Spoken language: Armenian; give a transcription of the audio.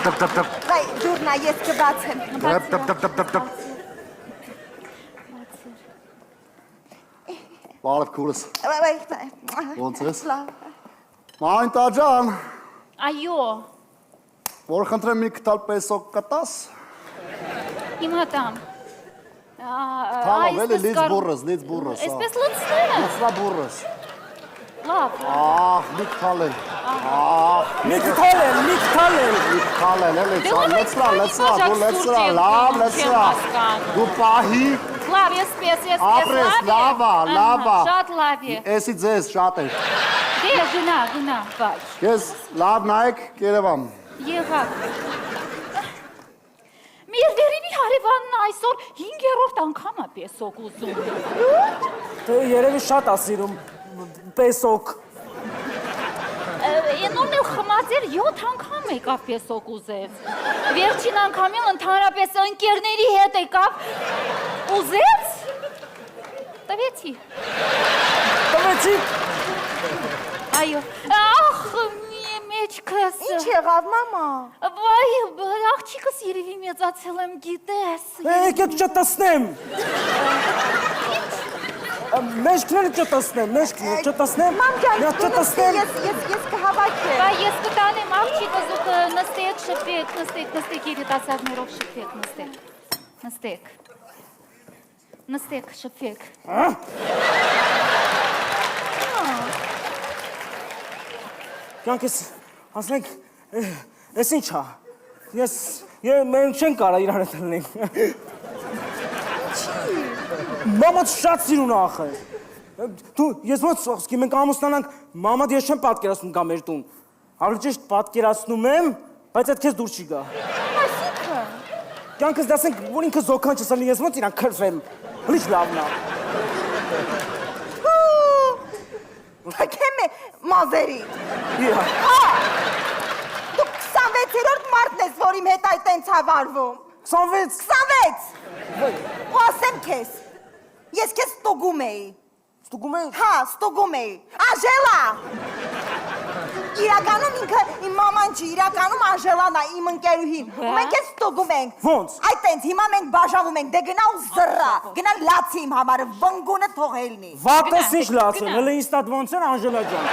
Վայ, դուրնա, ես կբացեմ։ Բարև քուրս։ Վայ, Ոնց ես։ Մանտա ջան, Այո, որ խնդրեմ մի կտալ պեսոկ կտաս։ հիմա տամ։ Թանով էլի լից բուրրս։ Այսպես լցնեմ։ Լցնա բուրրս։ Լավ։ Ահ, մի կտալ էլ։ Մի կտալ էլ։ Մի կտալ էլ, էլի ցան, լցնա, դու լցնա, լավ լցնա։ Դու պահի։ Լավ, ես Ապրես, լավա։ Շատ լավ է։ Էսի ձեզ շատ է։ Դե գնա, բաց։ Ես լավ նայեք, կերևամ։ Եղավ։ Մեր վերևի հարևանն այսօր 5-րդ անգամ է պեսոկ ուզում։ Դե երևի շատ է սիրում պեսոկ։ Ենորն էլ խմած էր 7 անգամ եկավ պեսոկ ուզեց։ Վերջին անգամին ընդհանրապես ընկերների հետ եկավ ուզեց։ Տվեցի։ Այո, ախ, մեջքս։ Ինչ եղավ, մամա։ Վայ, աղջիկս երևի մեծացել եմ, գիտես։ Եկեք չտեսնեմ։ Մեջքները չտեսնեմ։ Մամ ջան, դու նստի, ես կհավաքեմ։ Վայ, ես կտանեմ աղջիկս ու նստեք, շփվեք, նստեք երիտասարդներով շփվեք, նստեք, շփվեք։ Կյանքս, ասենք, ես ինչ հա, մենք չեն կարա իրար հետ լնենք։ Մամադ շատ սիրուն ախը։ Դու, ես ոնց սոսկի, մենք ամուսնանանք, մամադ ես չեմ պատկերացնում գա մեր տուն։ Ավելի ճիշտ պատկերացնում եմ, բայց այդ քեզ դուր չի գա։ Այսինքն։ Կյանքս դասենք, որ ինքը զոքան չսալի, ես ոնց իրան քրվեմ։ Հլիչ լավն է։ Թքեմ է մազերի։ Հա։ Դու 26-րդ մարդն ես, որ իմ հետ այդ տենց հավարվում։ 26։ 26։ Ու ասեմ քեզ, ես քեզ ստուգում էի։ Ստուգում ես։ Հա, ստուգում էի։ Անժելա։ Իրականում ինքը իմ մաման չի, իրականում Անժելան է, իմ ընկերուհին։ Ու մենք ես ստուգում ենք։ Ոնց։ Այդ տենց, հիմա մենք բաժավում ենք, դե գնա ու զռա, գնա լացի իմ համարը, վնգունը թող ելնի։ Վատես ինչ լացել, հələ ինձ տատ ոնց էր Անժելա ջան։